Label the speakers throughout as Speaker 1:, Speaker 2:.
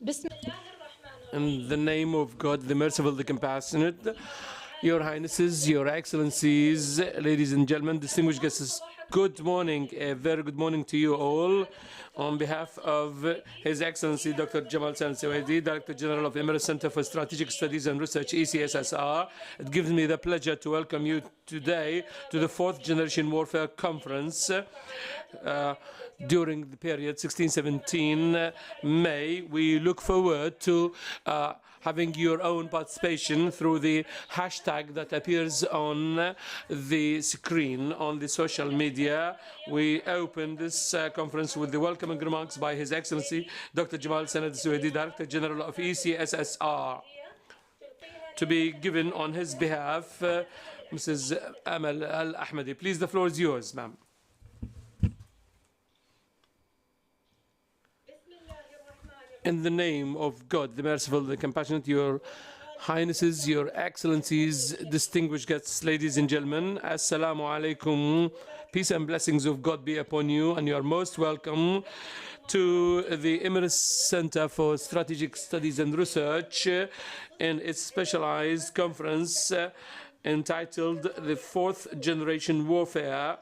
Speaker 1: In the name of God, the merciful, the compassionate, Your Highnesses, Your Excellencies, ladies and gentlemen, distinguished guests, good morning, a very good morning to you all. On behalf of His Excellency Dr. Jamal Zayed, Director General of Emirates Center for Strategic Studies and Research, ECSSR, it gives me the pleasure to welcome you today to the 4th Generation Warfare Conference. During the period 16-17 May, we look forward to having your own participation through the hashtag that appears on the screen on the social media. We open this conference with the welcoming remarks by His Excellency Dr. Jamal Zayed, Director General of ECSSR, to be given on his behalf. Mrs. Amal Al-Ahmadi, please, the floor is yours, ma'am. In the name of God, the merciful, the compassionate, Your Highnesses, Your Excellencies, distinguished guests, ladies and gentlemen, Assalamu alaikum. Peace and blessings of God be upon you, and you are most welcome to the Emirates Center for Strategic Studies and Research in its specialized conference entitled the 4th Generation Warfare.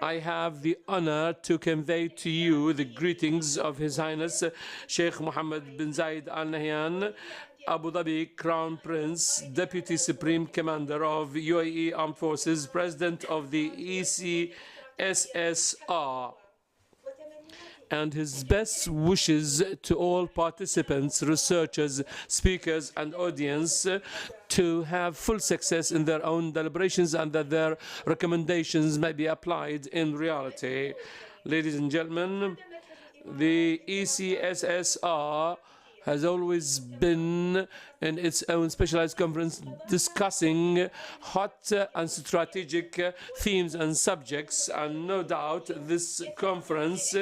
Speaker 1: I have the honor to convey to you the greetings of His Highness Sheikh Mohamed bin Zayed Al Nahyan, Abu Dhabi Crown Prince, Deputy Supreme Commander of UAE Armed Forces, President of the ECSSR, and his best wishes to all participants, researchers, speakers, and audience to have full success in their own deliberations and that their recommendations may be applied in reality. Ladies and gentlemen, the ECSSR has always been in its own specialized conference discussing hot and strategic themes and subjects, and no doubt this conference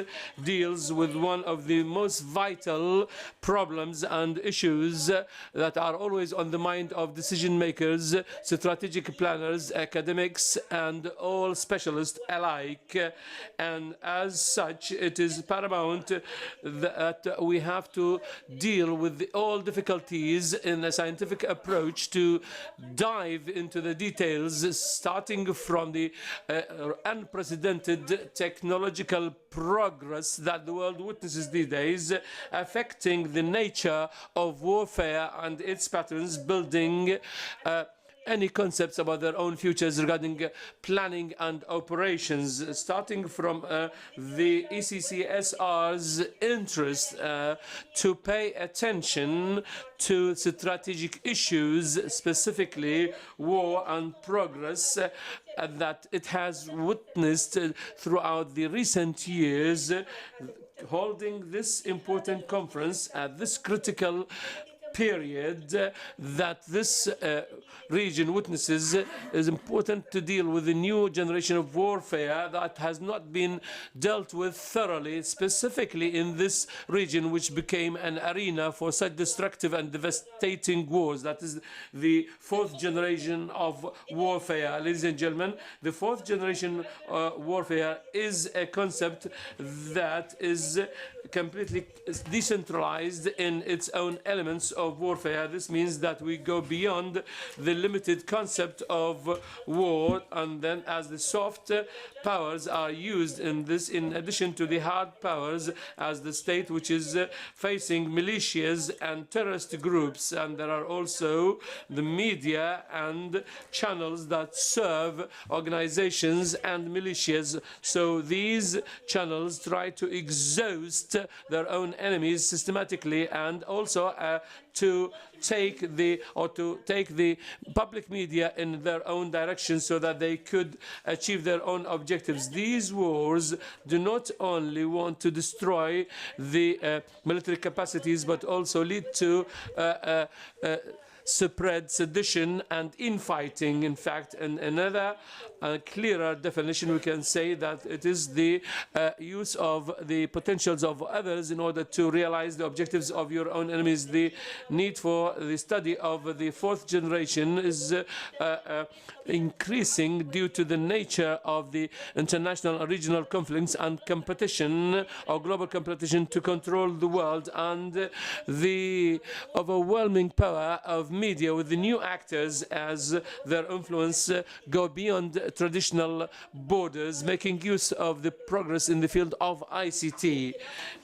Speaker 1: deals with one of the most vital problems and issues that are always on the mind of decision makers, strategic planners, academics, and all specialists alike. And as such, it is paramount that we have to deal with all difficulties in a scientific approach to dive into the details, starting from the unprecedented technological progress that the world witnesses these days, affecting the nature of warfare and its patterns, building any concepts about their own futures regarding planning and operations, starting from the ECSSR's interest to pay attention to strategic issues, specifically war and progress, that it has witnessed throughout the recent years. Holding this important conference at this critical period that this region witnesses is important to deal with the new generation of warfare that has not been dealt with thoroughly, specifically in this region, which became an arena for such destructive and devastating wars. That is the 4th generation of warfare. Ladies and gentlemen, the 4th generation warfare is a concept that is completely decentralized in its own elements of warfare. This means that we go beyond the limited concept of war, and then as the soft powers are used in this, in addition to the hard powers, as the state which is facing militias and terrorist groups, and there are also the media and channels that serve organizations and militias. So these channels try to exhaust their own enemies systematically, and also to take the public media in their own direction so that they could achieve their own objectives. These wars do not only want to destroy the military capacities, but also lead to spread sedition and infighting. In fact, in another clearer definition, we can say that it is the use of the potentials of others in order to realize the objectives of your own enemies. The need for the study of the fourth generation is increasing due to the nature of the international and regional conflicts and competition or global competition to control the world, and the overwhelming power of media with the new actors as their influence go beyond traditional borders, making use of the progress in the field of ICT.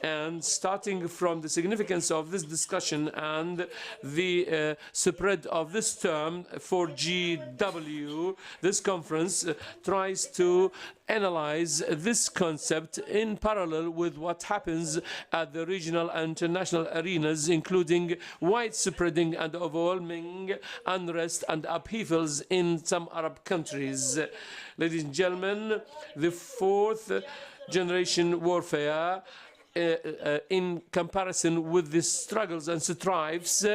Speaker 1: And starting from the significance of this discussion and the spread of this term for GW, this conference tries to analyze this concept in parallel with what happens at the regional and international arenas, including widespreading and overwhelming unrest and upheavals in some Arab countries. Ladies and gentlemen, the fourth generation warfare in comparison with the struggles and strives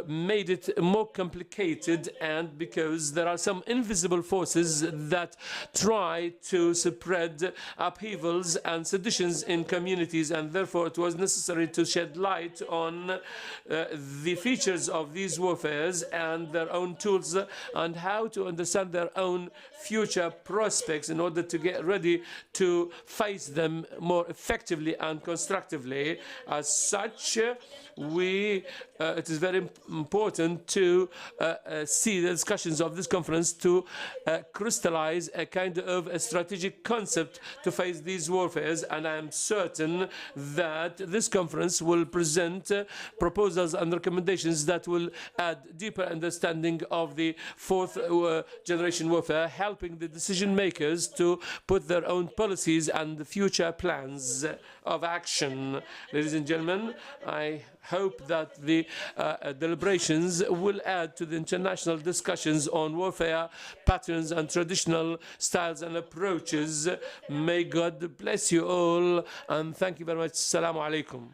Speaker 1: made it more complicated, and because there are some invisible forces that try to spread upheavals and seditions in communities, and therefore it was necessary to shed light on the features of these warfares and their own tools and how to understand their own future prospects in order to get ready to face them more effectively and constructively. As such, it is very important to see the discussions of this conference to crystallize a kind of a strategic concept to face these warfares, and I am certain that this conference will present proposals and recommendations that will add deeper understanding of the fourth generation warfare, helping the decision makers to put their own policies and future plans of action. Ladies and gentlemen, I hope that the deliberations will add to the international discussions on warfare patterns and traditional styles and approaches. May God bless you all, and thank you very much. Assalamu alaikum.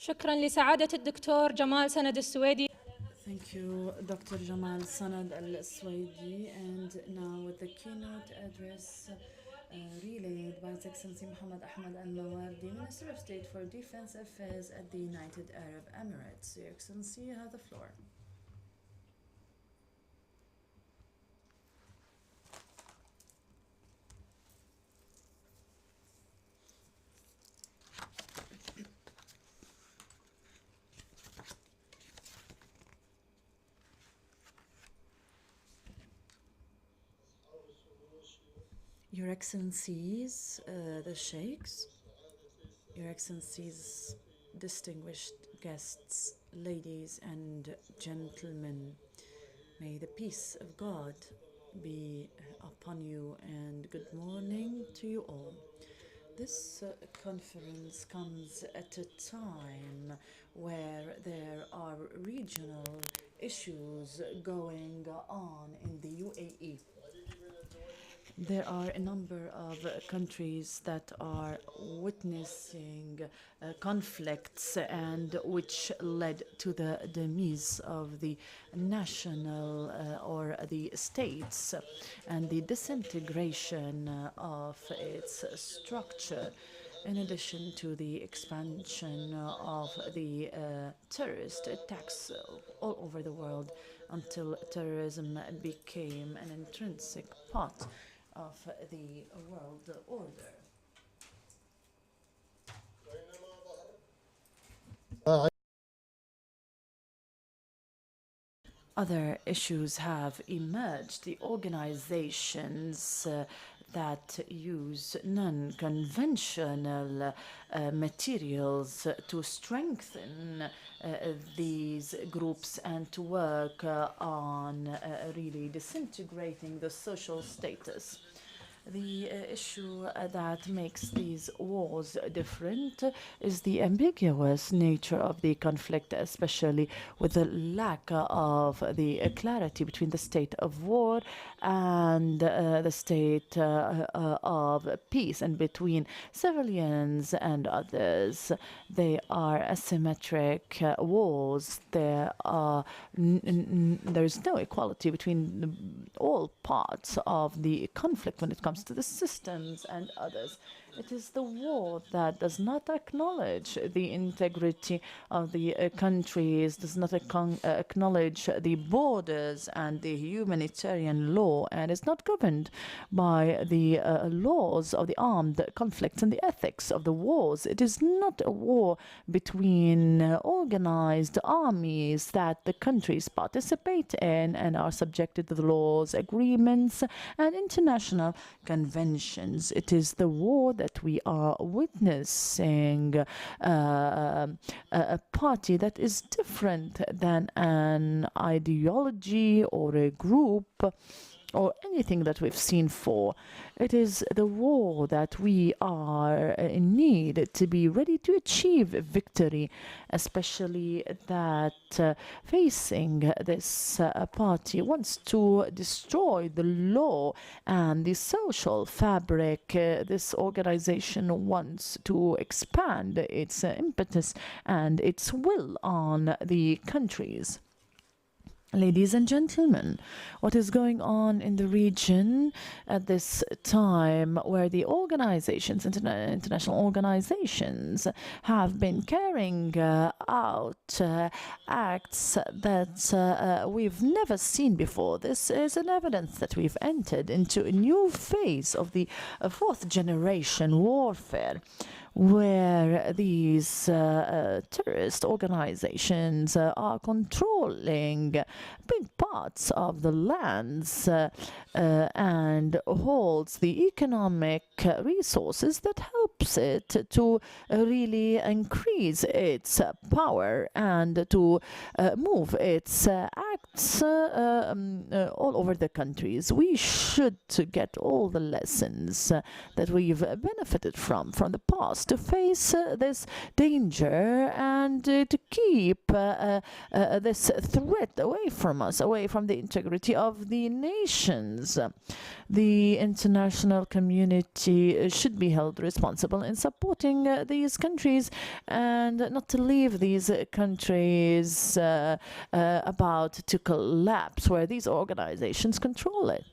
Speaker 2: شكرا لسعادة الدكتور جمال سند السويدي.
Speaker 3: Thank you, Dr. Jamal Sanad Al-Swaidi. And now with the keynote address relayed by His Excellency Mohamed Ahmed Al-Mawardi, Minister of State for Defense Affairs at the United Arab Emirates. Your Excellency, you have the floor. Your Excellencies, the Sheikhs, Your Excellencies, distinguished guests, ladies and gentlemen, may the peace of God be upon you, and good morning to you all. This conference comes at a time where there are regional issues going on in the UAE. There are a number of countries that are witnessing conflicts, and which led to the demise of the national or the states and the disintegration of its structure, in addition to the expansion of the terrorist attacks all over the world, until terrorism became an intrinsic part of the world order. Other issues have emerged. The organizations that use non-conventional materials to strengthen these groups and to work on really disintegrating the social status. The issue that makes these wars different is the ambiguous nature of the conflict, especially with the lack of the clarity between the state of war and the state of peace, and between civilians and others. They are asymmetric wars. There is no equality between all parts of the conflict when it comes to the systems and others. It is the war that does not acknowledge the integrity of the countries, does not acknowledge the borders and the humanitarian law, and is not governed by the laws of the armed conflicts and the ethics of the wars. It is not a war between organized armies that the countries participate in and are subjected to the laws, agreements, and international conventions. It is the war that we are witnessing a party that is different than an ideology or a group or anything that we've seen for. It is the war that we are in need to be ready to achieve victory, especially that facing this party wants to destroy the law and the social fabric. This organization wants to expand its impetus and its will on the countries. Ladies and gentlemen, what is going on in the region at this time where the organizations, international organizations, have been carrying out acts that we've never seen before? This is an evidence that we've entered into a new phase of the fourth generation warfare, where these terrorist organizations are controlling big parts of the lands and holds the economic resources that helps it to really increase its power and to move its acts all over the countries. We should get all the lessons that we've benefited from the past to face this danger and to keep this threat away from us, away from the integrity of the nations. The international community should be held responsible in supporting these countries and not to leave these countries about to collapse where these organizations control it.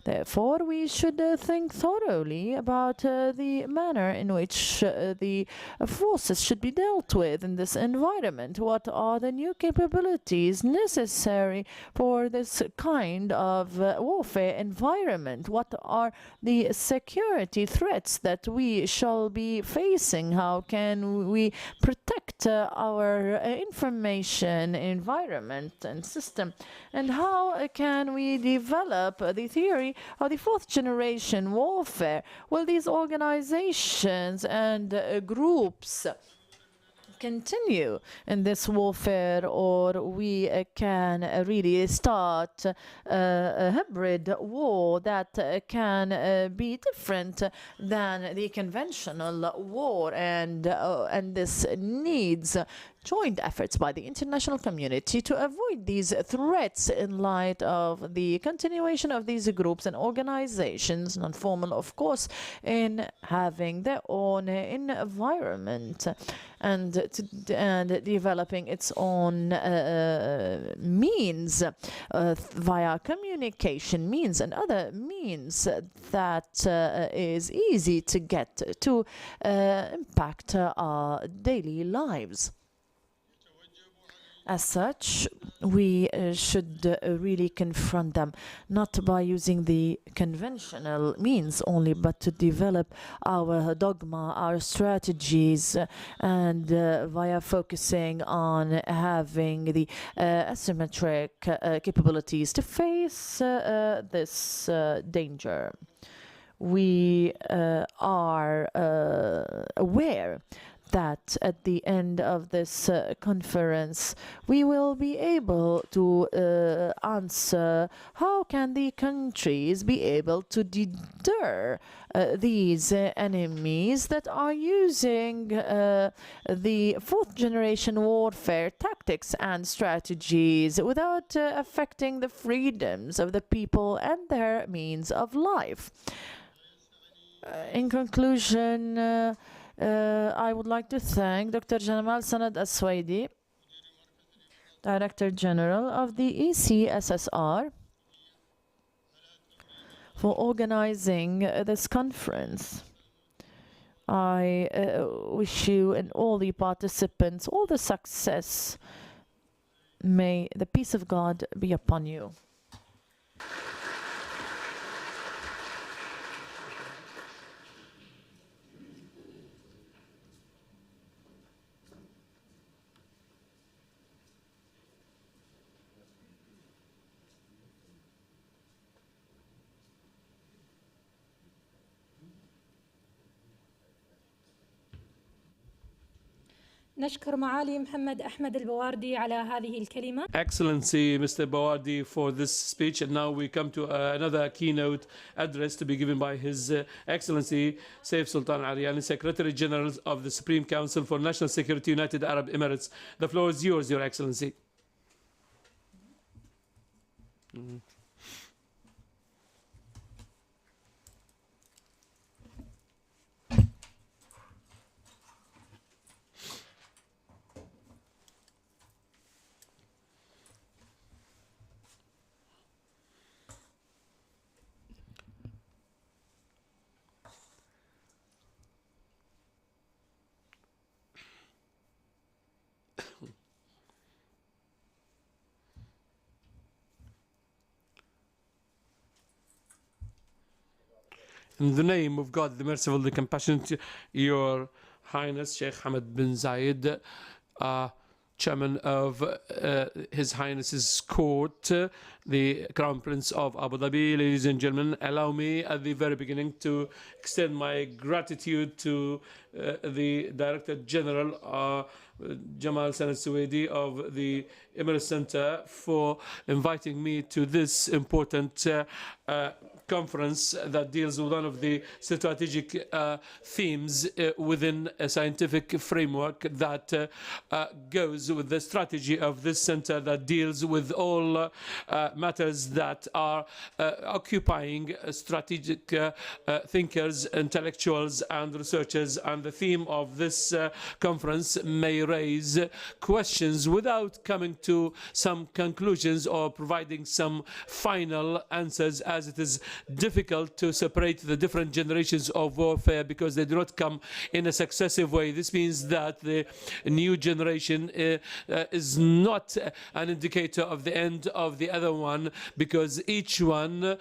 Speaker 3: Therefore, we should think thoroughly about the manner in which the forces should be dealt with in this environment. What are the new capabilities necessary for this kind of warfare environment? What are the security threats that we shall be facing? How can we protect our information environment and system? And how can we develop the theory of the fourth generation warfare? Well, these organizations and groups continue in this warfare, or we can really start a hybrid war that can be different than the conventional war, and this needs joint efforts by the international community to avoid these threats in light of the continuation of these groups and organizations, non-formal of course, in having their own environment and developing its own means via communication means and other means that is easy to get to impact our daily lives. As such, we should really confront them, not by using the conventional means only, but to develop our dogma, our strategies, and via focusing on having the asymmetric capabilities to face this danger. We are aware
Speaker 4: that at the end of this conference we will be able to answer how can the countries be able to deter these enemies that are using the fourth generation warfare tactics and strategies without affecting the freedoms of the people and their means of life. In conclusion, I would like to thank Dr. Jamal Sanad Al-Swaidi, Director General of the ECSSR, for organizing this conference. I wish you and all the participants all the success. May the peace of God be upon you.
Speaker 2: نشكر معالي محمد أحمد البواردي على هذه الكلمة.
Speaker 1: Excellency, Mr. Bawardi, for this speech. And now we come to another keynote address to be given by His Excellency Saif Sultan Ariani, Secretary General of the Supreme Council for National Security, United Arab Emirates. The floor is yours, Your Excellency. In the name of God, the merciful, the compassionate, Your Highness Sheikh Mohamed bin Zayed, Chairman of His Highness's Court, the Crown Prince of Abu Dhabi, ladies and gentlemen, allow me at the very beginning to extend my gratitude to the Director General Jamal Sanad Suwaidi of the Emirates Center for inviting me to this important conference that deals with one of the strategic themes within a scientific framework that goes with the strategy of this center that deals with all matters that are occupying strategic thinkers, intellectuals and researchers. And the theme of this conference may raise questions without coming to some conclusions or providing some final answers, as it is difficult to separate the different generations of warfare because they do not come in a successive way. This means that the new generation is not an indicator of the end of the other one, because each one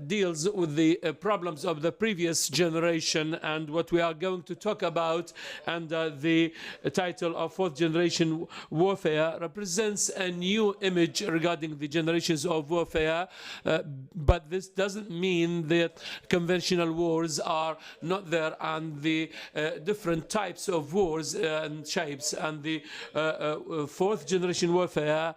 Speaker 1: deals with the problems of the previous generation. And what we are going to talk about under the title of fourth generation warfare represents a new image regarding the generations of warfare, but this doesn't mean that conventional wars are not there, and the different types of wars and shapes. And the fourth generation warfare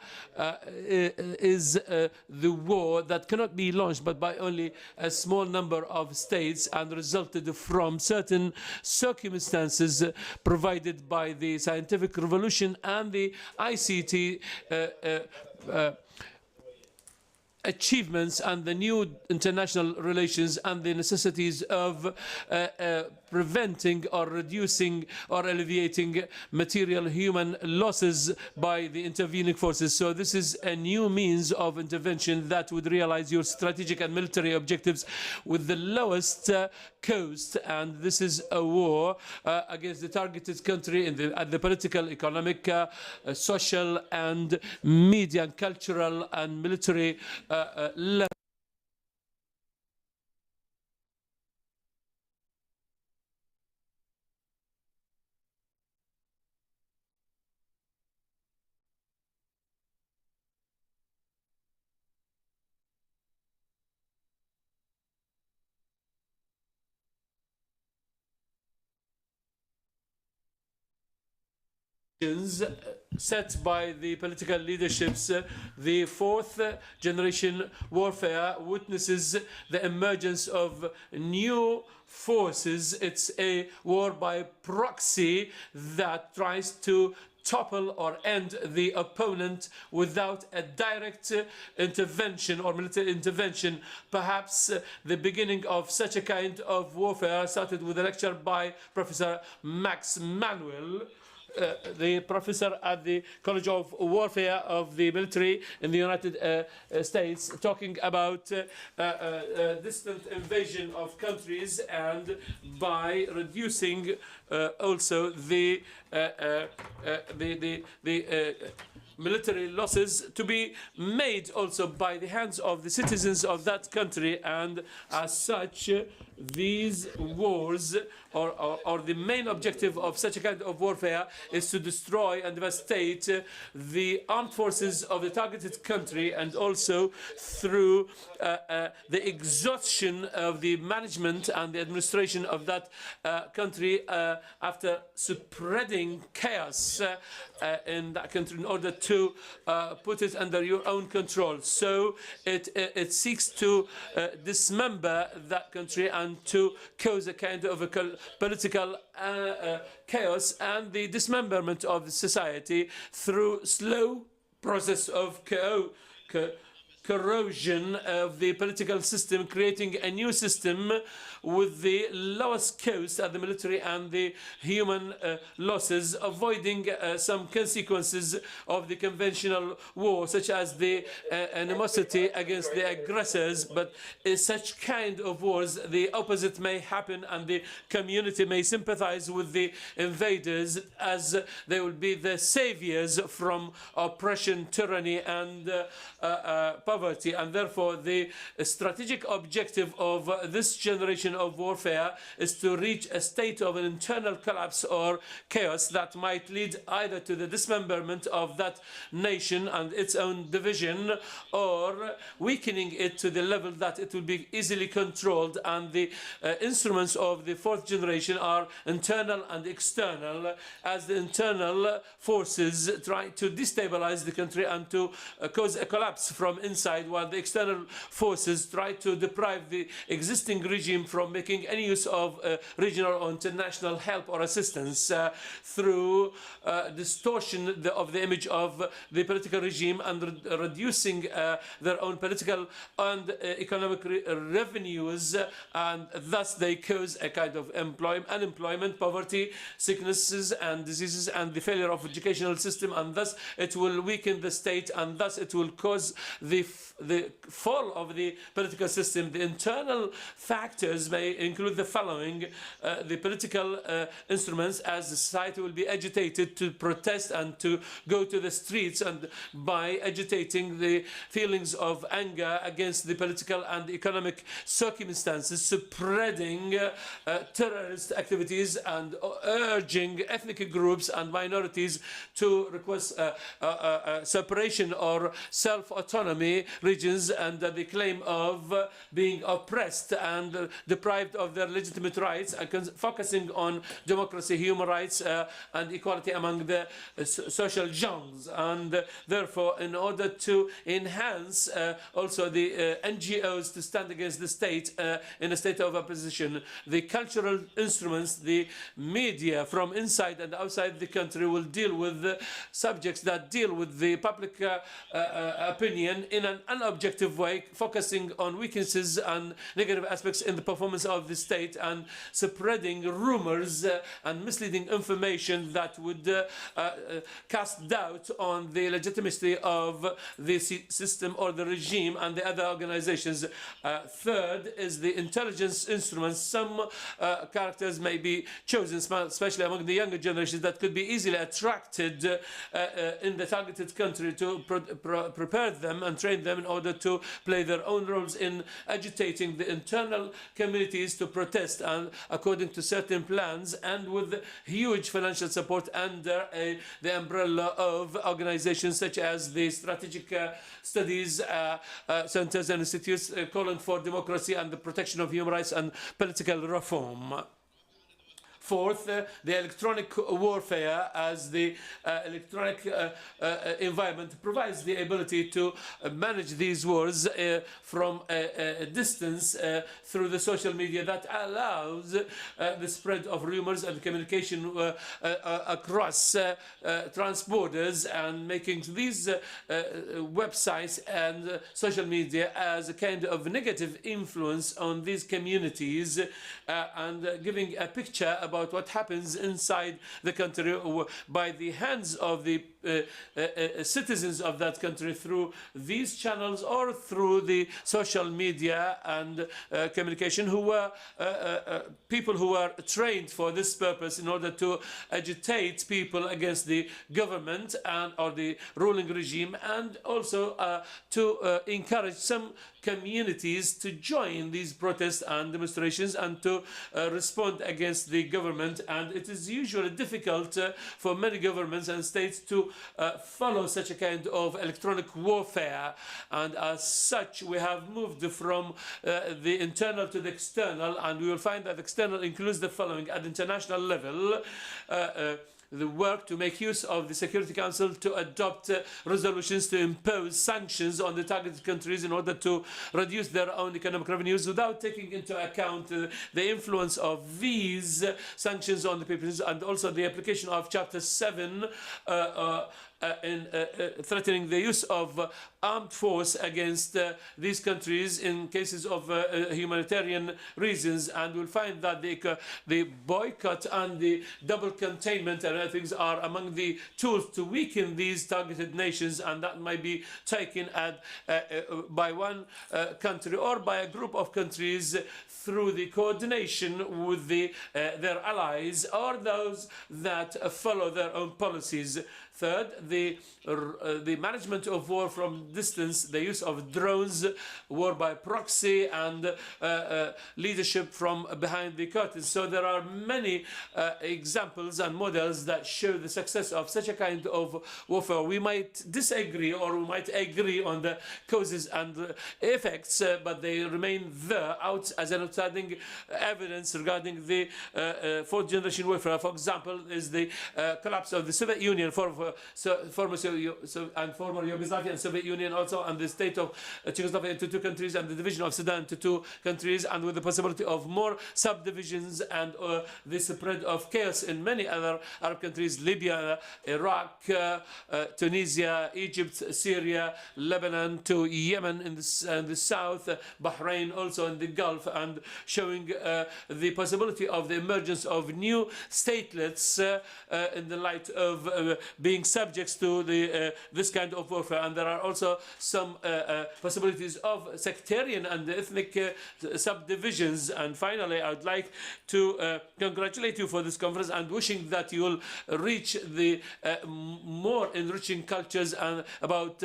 Speaker 1: is the war that cannot be launched but by only a small number of states, and resulted from certain circumstances provided by the scientific revolution and the ICT achievements and the new international relations and the necessities of preventing or reducing or alleviating material human losses by the intervening forces. So this is a new means of intervention that would realize your strategic and military objectives with the lowest cost. And this is a war against the targeted country at the political, economic, social and media and cultural and military level. set by the political leaderships. The fourth generation warfare witnesses the emergence of new forces. It's a war by proxy that tries to topple or end the opponent without a direct intervention or military intervention. Perhaps the beginning of such a kind of warfare started with a lecture by Professor Max Manuel, the professor at the College of Warfare of the Military in the United States, talking about distant invasion of countries, and by reducing also the military losses to be made also by the hands of the citizens of that country. And as such, these wars, or the main objective of such a kind of warfare, is to destroy and devastate the armed forces of the targeted country, and also through the exhaustion of the management and the administration of that country after spreading chaos in that country in order to put it under your own control. So it seeks to dismember that country and to cause a kind of a political chaos and the dismemberment of the society through slow process of corrosion of the political system, creating a new system with the lowest cost at the military and the human losses, avoiding some consequences of the conventional war, such as the animosity against the aggressors. But in such kind of wars, the opposite may happen, and the community may sympathize with the invaders, as they will be the saviors from oppression, tyranny, and poverty. And therefore, the strategic objective of this generation of warfare is to reach a state of an internal collapse or chaos that might lead either to the dismemberment of that nation and its own division, or weakening it to the level that it will be easily controlled. And the instruments of the fourth generation are internal and external, as the internal forces try to destabilize the country and to cause a collapse from inside, while the external forces try to deprive the existing regime from making any use of regional or international help or assistance through distortion of the image of the political regime and reducing their own political and economic revenues, and thus they cause a kind of unemployment, poverty, sicknesses and diseases, and the failure of educational system, and thus it will weaken the state, and thus it will cause the fall of the political system. The internal factors may include the following: the political instruments, as the society will be agitated to protest and to go to the streets, and by agitating the feelings of anger against the political and economic circumstances, spreading terrorist activities and urging ethnic groups and minorities to request separation or self-autonomy regions, and the claim of being oppressed and deprived of their legitimate rights, focusing on democracy, human rights, and equality among the social genres. And therefore, in order to enhance also the NGOs to stand against the state in a state of opposition, the cultural instruments, the media from inside and outside the country will deal with subjects that deal with the public opinion in an unobjective way, focusing on weaknesses and negative aspects in the performance of the state, and spreading rumors and misleading information that would cast doubt on the legitimacy of the system or the regime and the other organizations. Third is the intelligence instruments. Some characters may be chosen, especially among the younger generations, that could be easily attracted in the targeted country to prepare them and train them in order to play their own roles in agitating the internal communities to protest, and according to certain plans, and with huge financial support under the umbrella of organizations such as the strategic studies centers and institutes calling for democracy and the protection of human rights and political reform. Fourth, the electronic warfare as the electronic environment provides the ability to manage these wars from a distance through the social media that allows the spread of rumors and communication across transborders, and making these websites and social media as a kind of negative influence on these communities, and giving a picture about what happens inside the country by the hands of the citizens of that country through these channels or through the social media and communication, who were people who were trained for this purpose in order to agitate people against the government and or the ruling regime, and also to encourage some communities to join these protests and demonstrations and to respond against the government. And it is usually difficult for many governments and states to follow such a kind of electronic warfare, and as such we have moved from the internal to the external, and we will find that external includes the following: at international level, the work to make use of the Security Council to adopt resolutions to impose sanctions on the targeted countries in order to reduce their own economic revenues without taking into account the influence of these sanctions on the people, and also the application of Chapter 7 in threatening the use of armed force against these countries in cases of humanitarian reasons. And we'll find that the boycott and the double containment and other things are among the tools to weaken these targeted nations, and that might be taken by one country or by a group of countries through the coordination with their allies or those that follow their own policies. Third, the management of war from distance, the use of drones, war by proxy, and leadership from behind the curtains. So there are many examples and models that show the success of such a kind of warfare. We might disagree or we might agree on the causes and effects, but they remain there out as an outstanding evidence regarding the fourth generation warfare. For example, is the collapse of the Soviet Union, former Yugoslavia and Soviet Union also, and the state of Czechoslovakia into two countries, and the division of Sudan into two countries, and with the possibility of more subdivisions and the spread of chaos in many other Arab countries: Libya, Iraq, Tunisia, Egypt, Syria, Lebanon, to Yemen in the south, Bahrain also in the Gulf, and showing the possibility of the emergence of new statelets in the light of being subjects to this kind of warfare. And there are also some possibilities of sectarian and ethnic subdivisions. And finally, I would like to congratulate you for this conference, and wishing that you will reach the more enriching cultures and about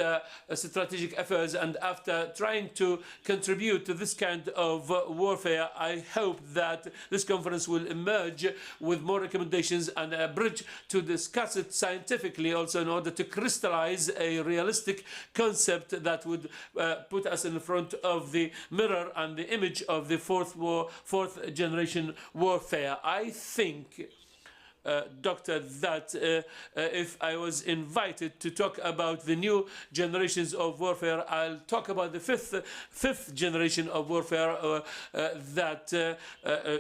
Speaker 1: strategic affairs. And after trying to contribute to this kind of warfare, I hope that this conference will emerge with more recommendations and a bridge to discuss it scientifically, also in order to crystallize a realistic concept that would put us in front of the mirror and the image of the fourth generation warfare. I think, Doctor, that if I was invited to talk about the new generations of warfare, I'll talk about the fifth generation of warfare that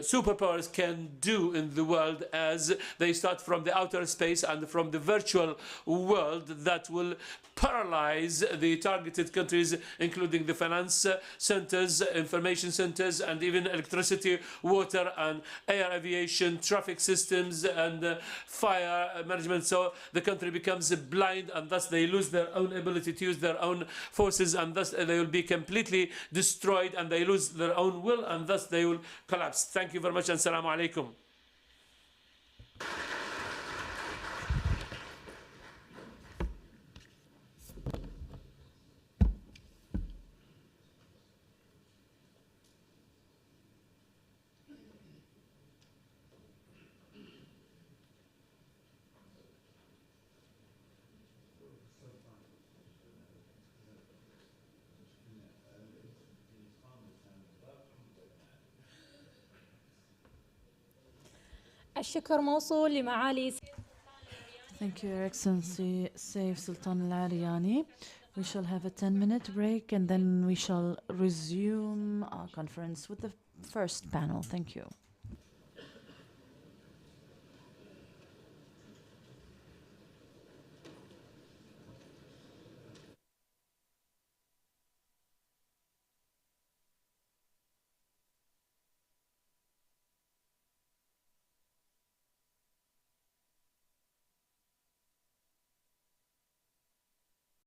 Speaker 1: superpowers can do in the world, as they start from the outer space and from the virtual world that will paralyze the targeted countries, including the finance centers, information centers, and even electricity, water, and air aviation, traffic systems, and fire management. So the country becomes blind, and thus they lose their own ability to use their own forces, and thus they will be completely destroyed, and they lose their own will, and thus they will collapse. Thank you very much, and Assalamu alaikum.
Speaker 2: الشكر موصول لمعالي
Speaker 3: Thank you, Your Excellency Saif Sultan Al Ariani. We shall have a 10-minute break and then we shall resume our conference with the first panel. Thank you.